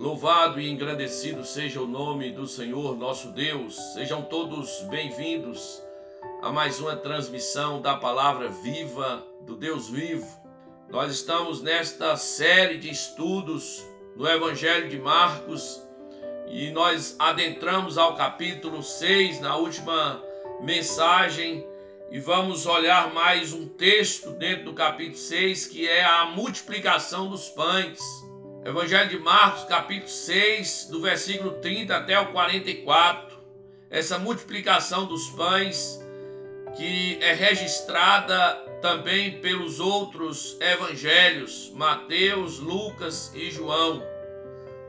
Louvado e engrandecido seja o nome do Senhor nosso Deus. Sejam todos bem-vindos a mais uma transmissão da palavra viva do Deus vivo. Nós estamos nesta série de estudos no Evangelho de Marcos e nós adentramos ao capítulo 6 na última mensagem e vamos olhar mais um texto dentro do capítulo 6 que é a multiplicação dos pães. Evangelho de Marcos, capítulo 6, do versículo 30 até o 44. Essa multiplicação dos pães que é registrada também pelos outros evangelhos, Mateus, Lucas e João.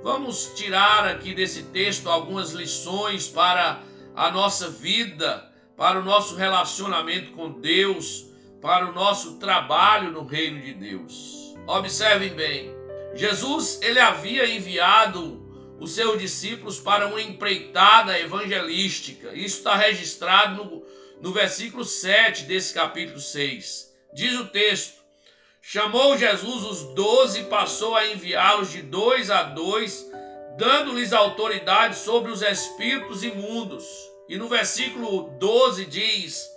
Vamos tirar aqui desse texto algumas lições para a nossa vida, para o nosso relacionamento com Deus, para o nosso trabalho no reino de Deus. Observem bem. Jesus, ele havia enviado os seus discípulos para uma empreitada evangelística. Isso está registrado no versículo 7 desse capítulo 6. Diz o texto: chamou Jesus os 12 e passou a enviá-los de 2 a 2, dando-lhes autoridade sobre os espíritos imundos. E no versículo 12 diz: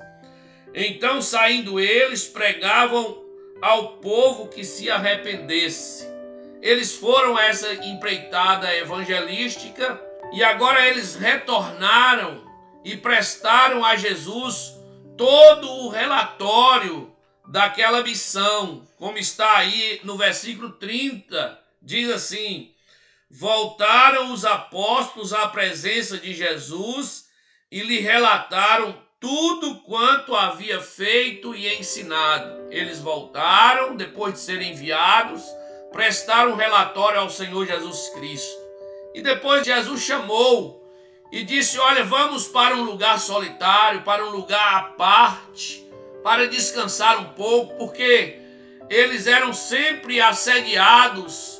então, saindo eles, pregavam ao povo que se arrependesse. Eles foram a essa empreitada evangelística e agora eles retornaram e prestaram a Jesus todo o relatório daquela missão, como está aí no versículo 30, diz assim: voltaram os apóstolos à presença de Jesus e lhe relataram tudo quanto havia feito e ensinado. Eles voltaram, depois de serem enviados, prestaram um relatório ao Senhor Jesus Cristo. E depois Jesus chamou e disse: olha, vamos para um lugar solitário, para um lugar à parte, para descansar um pouco, porque eles eram sempre assediados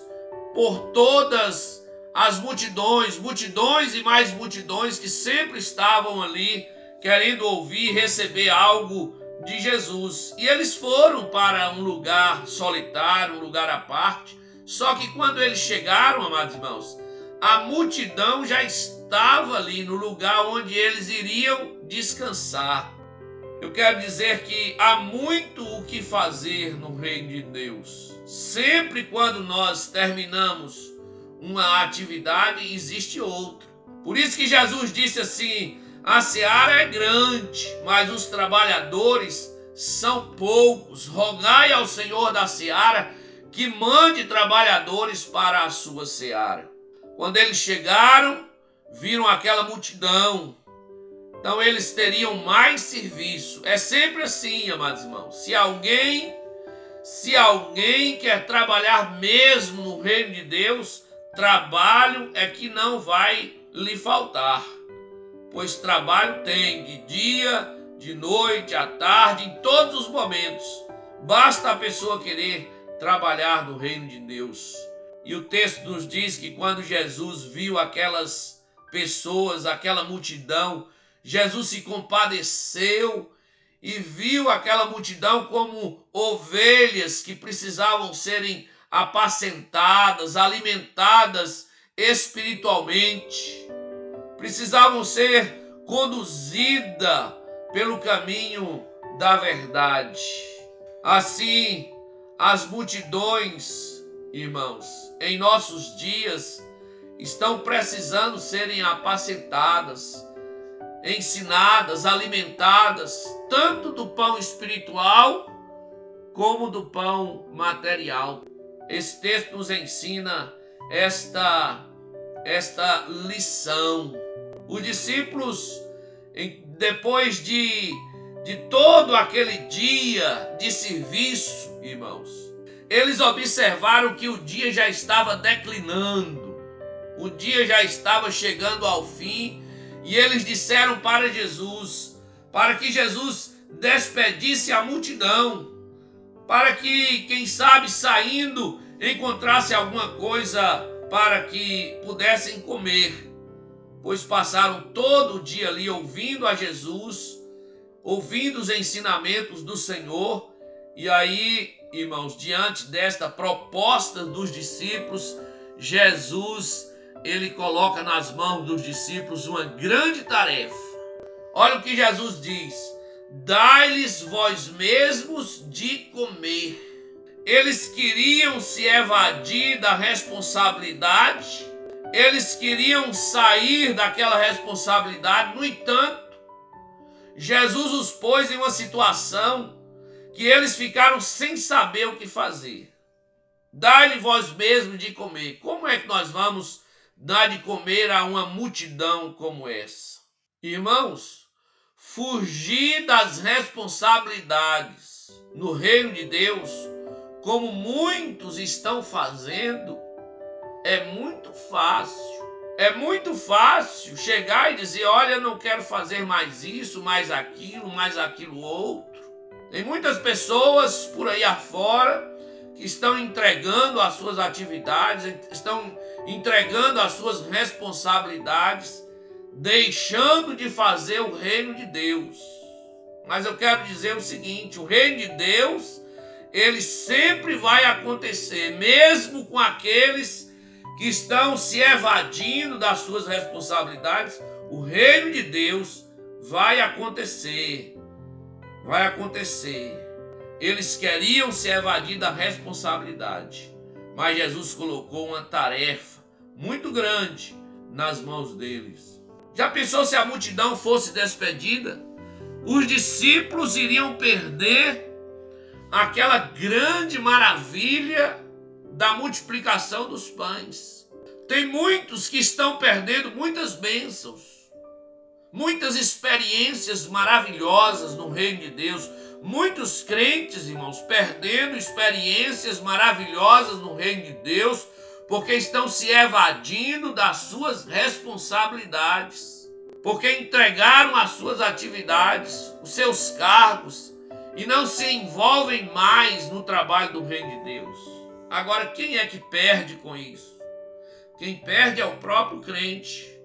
por todas as multidões e mais multidões que sempre estavam ali querendo ouvir e receber algo de Jesus. E eles foram para um lugar solitário, um lugar à parte. Só que quando eles chegaram, amados irmãos, a multidão já estava ali no lugar onde eles iriam descansar. Eu quero dizer que há muito o que fazer no reino de Deus. Sempre quando nós terminamos uma atividade, existe outra. Por isso que Jesus disse assim: a seara é grande, mas os trabalhadores são poucos. Rogai ao Senhor da seara que mande trabalhadores para a sua seara. Quando eles chegaram, viram aquela multidão. Então eles teriam mais serviço. É sempre assim, amados irmãos. Se alguém quer trabalhar mesmo no reino de Deus, trabalho é que não vai lhe faltar. Pois trabalho tem de dia, de noite, à tarde, em todos os momentos. Basta a pessoa querer trabalhar no reino de Deus. E o texto nos diz que quando Jesus viu aquelas pessoas, aquela multidão, Jesus se compadeceu e viu aquela multidão como ovelhas que precisavam serem apacentadas, alimentadas espiritualmente. Precisavam ser conduzidas pelo caminho da verdade. Assim, as multidões, irmãos, em nossos dias, estão precisando serem apacentadas, ensinadas, alimentadas, tanto do pão espiritual como do pão material. Esse texto nos ensina esta lição. Os discípulos, depois de todo aquele dia de serviço, irmãos, eles observaram que o dia já estava declinando, o dia já estava chegando ao fim, e eles disseram para Jesus, para que Jesus despedisse a multidão, para que, quem sabe, saindo, encontrasse alguma coisa para que pudessem comer. Pois passaram todo o dia ali ouvindo a Jesus, ouvindo os ensinamentos do Senhor. E aí, irmãos, diante desta proposta dos discípulos, Jesus, ele coloca nas mãos dos discípulos uma grande tarefa. Olha o que Jesus diz: dai-lhes vós mesmos de comer. Eles queriam se evadir da responsabilidade, eles queriam sair daquela responsabilidade. No entanto, Jesus os pôs em uma situação que eles ficaram sem saber o que fazer. Dai-lhe vós mesmos de comer. Como é que nós vamos dar de comer a uma multidão como essa? Irmãos, fugir das responsabilidades no reino de Deus, como muitos estão fazendo, é muito fácil. É muito fácil chegar e dizer: olha, eu não quero fazer mais isso, mais aquilo outro. Tem muitas pessoas por aí afora que estão entregando as suas atividades, estão entregando as suas responsabilidades, deixando de fazer o reino de Deus. Mas eu quero dizer o seguinte: o reino de Deus, ele sempre vai acontecer, mesmo com aqueles que estão se evadindo das suas responsabilidades. O reino de Deus vai acontecer. Vai acontecer. Eles queriam se evadir da responsabilidade, mas Jesus colocou uma tarefa muito grande nas mãos deles. Já pensou se a multidão fosse despedida? Os discípulos iriam perder aquela grande maravilha da multiplicação dos pães. Tem muitos que estão perdendo muitas bênçãos, muitas experiências maravilhosas no reino de Deus. Muitos crentes, irmãos, perdendo experiências maravilhosas no reino de Deus, porque estão se evadindo das suas responsabilidades, porque entregaram as suas atividades, os seus cargos, e não se envolvem mais no trabalho do reino de Deus. Agora, quem é que perde com isso? Quem perde é o próprio crente.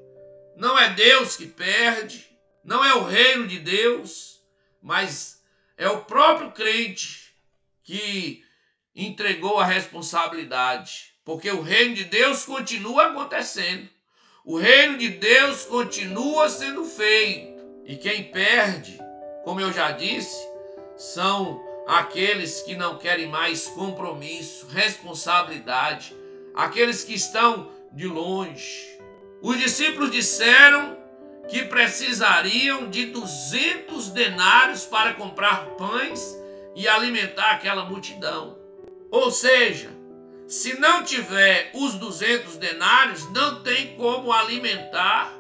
Não é Deus que perde, não é o reino de Deus, mas é o próprio crente que entregou a responsabilidade. Porque o reino de Deus continua acontecendo. O reino de Deus continua sendo feito. E quem perde, como eu já disse, são aqueles que não querem mais compromisso, responsabilidade, aqueles que estão de longe. Os discípulos disseram que precisariam de 200 denários para comprar pães e alimentar aquela multidão. Ou seja, se não tiver os 200 denários, não tem como alimentar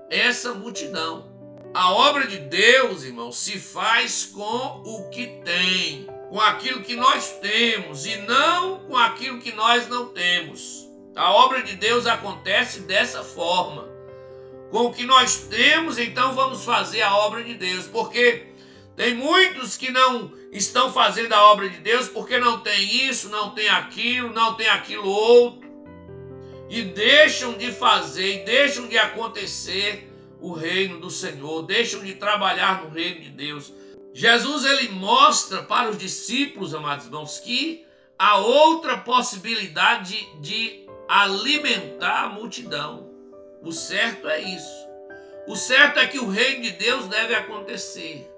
essa multidão. A obra de Deus, irmão, se faz com o que tem, com aquilo que nós temos e não com aquilo que nós não temos. A obra de Deus acontece dessa forma. Com o que nós temos, então vamos fazer a obra de Deus, porque tem muitos que não estão fazendo a obra de Deus porque não tem isso, não tem aquilo outro, e deixam de fazer, e deixam de acontecer o reino do Senhor, deixam de trabalhar no reino de Deus. Jesus, ele mostra para os discípulos, amados irmãos, que há outra possibilidade de alimentar a multidão. O certo é isso. O certo é que o reino de Deus deve acontecer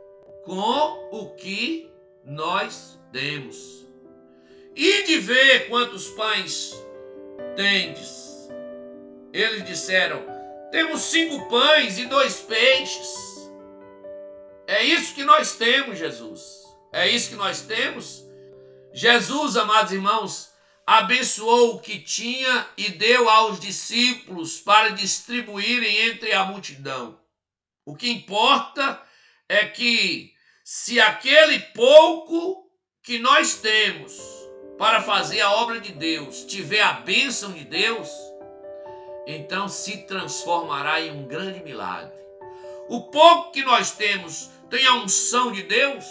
com o que nós temos. E de ver quantos pães tendes. Eles disseram: temos 5 pães e 2 peixes. É isso que nós temos, Jesus. É isso que nós temos. Jesus, amados irmãos, abençoou o que tinha e deu aos discípulos para distribuírem entre a multidão. O que importa é que, se aquele pouco que nós temos para fazer a obra de Deus tiver a bênção de Deus, então se transformará em um grande milagre. O pouco que nós temos tem a unção de Deus,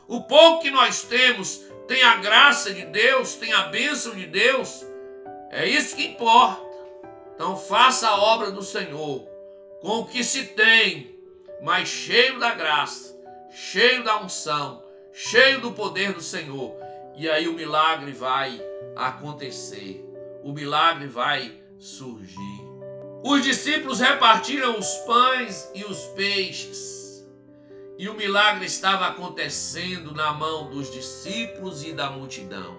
o pouco que nós temos tem a graça de Deus, tem a bênção de Deus. É isso que importa. Então faça a obra do Senhor com o que se tem, mas cheio da graça, cheio da unção, cheio do poder do Senhor. E aí o milagre vai acontecer. o milagre vai surgir. Os discípulos repartiram os pães e os peixes, e o milagre estava acontecendo na mão dos discípulos e da multidão.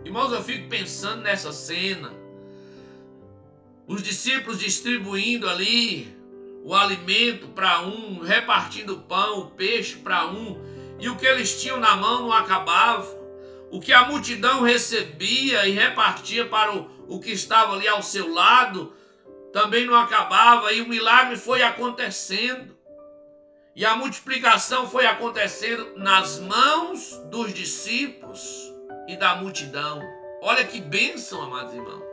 Irmãos, eu fico pensando nessa cena, os discípulos distribuindo ali o alimento para um, repartindo o pão, o peixe para um, e o que eles tinham na mão não acabava. O que a multidão recebia e repartia para o que estava ali ao seu lado também não acabava, e o milagre foi acontecendo. E a multiplicação foi acontecendo nas mãos dos discípulos e da multidão. Olha que bênção, amados irmãos.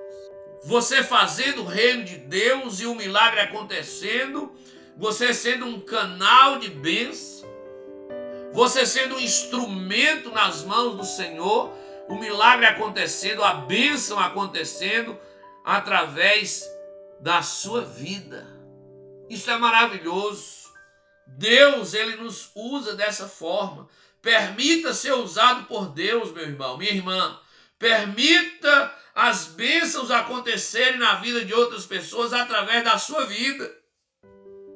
Você fazendo o reino de Deus e o milagre acontecendo, você sendo um canal de bênção, você sendo um instrumento nas mãos do Senhor, o milagre acontecendo, a bênção acontecendo através da sua vida. Isso é maravilhoso. Deus, ele nos usa dessa forma. Permita ser usado por Deus, meu irmão, minha irmã. Permita as bênçãos acontecerem na vida de outras pessoas através da sua vida.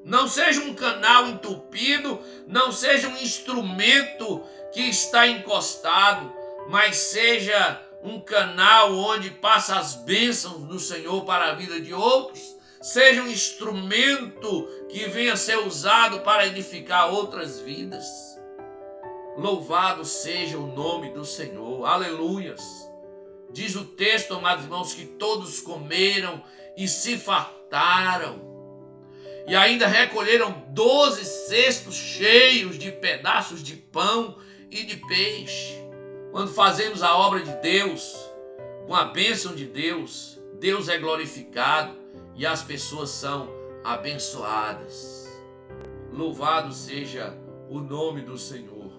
Não seja um canal entupido, não seja um instrumento que está encostado, mas seja um canal onde passa as bênçãos do Senhor para a vida de outros. Seja um instrumento que venha a ser usado para edificar outras vidas. Louvado seja o nome do Senhor. Aleluias. Diz o texto, amados irmãos, que todos comeram e se fartaram. E ainda recolheram 12 cestos cheios de pedaços de pão e de peixe. Quando fazemos a obra de Deus, com a bênção de Deus, Deus é glorificado e as pessoas são abençoadas. Louvado seja o nome do Senhor.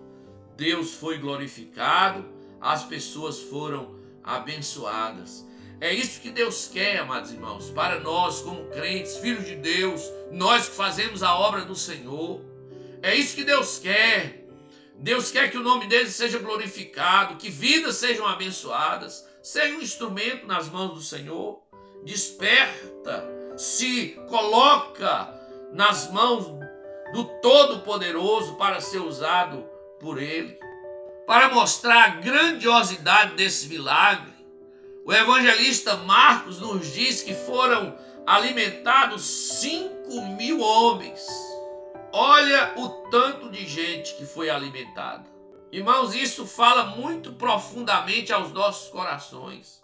Deus foi glorificado, as pessoas foram abençoadas. É isso que Deus quer, amados irmãos, para nós como crentes, filhos de Deus, nós que fazemos a obra do Senhor. É isso que Deus quer. Deus quer que o nome dele seja glorificado, que vidas sejam abençoadas. Seja um instrumento nas mãos do Senhor. Desperta, se coloca nas mãos do Todo-Poderoso para ser usado por ele. Para mostrar a grandiosidade desse milagre, o evangelista Marcos nos diz que foram alimentados 5.000 homens. Olha o tanto de gente que foi alimentada. Irmãos, isso fala muito profundamente aos nossos corações.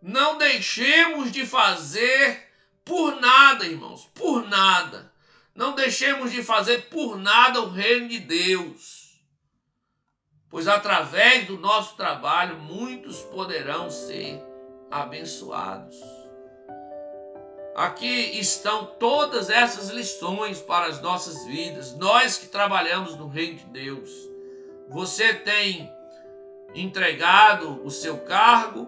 Não deixemos de fazer por nada, irmãos, por nada. Não deixemos de fazer por nada o reino de Deus. Pois através do nosso trabalho, muitos poderão ser abençoados. Aqui estão todas essas lições para as nossas vidas. Nós que trabalhamos no reino de Deus. Você tem entregado o seu cargo,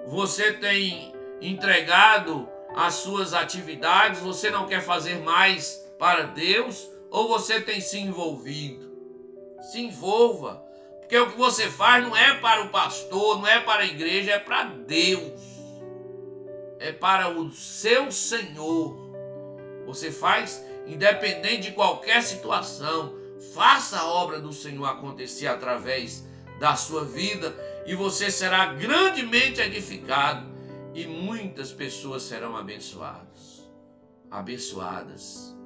você tem entregado as suas atividades, você não quer fazer mais para Deus, ou você tem se envolvido? Se envolva. Porque o que você faz não é para o pastor, não é para a igreja, é para Deus. É para o seu Senhor. Você faz independente de qualquer situação. Faça a obra do Senhor acontecer através da sua vida e você será grandemente edificado e muitas pessoas serão abençoadas. Abençoadas.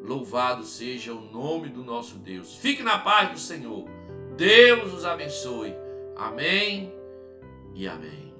Louvado seja o nome do nosso Deus. Fique na paz do Senhor. Deus os abençoe. Amém e amém.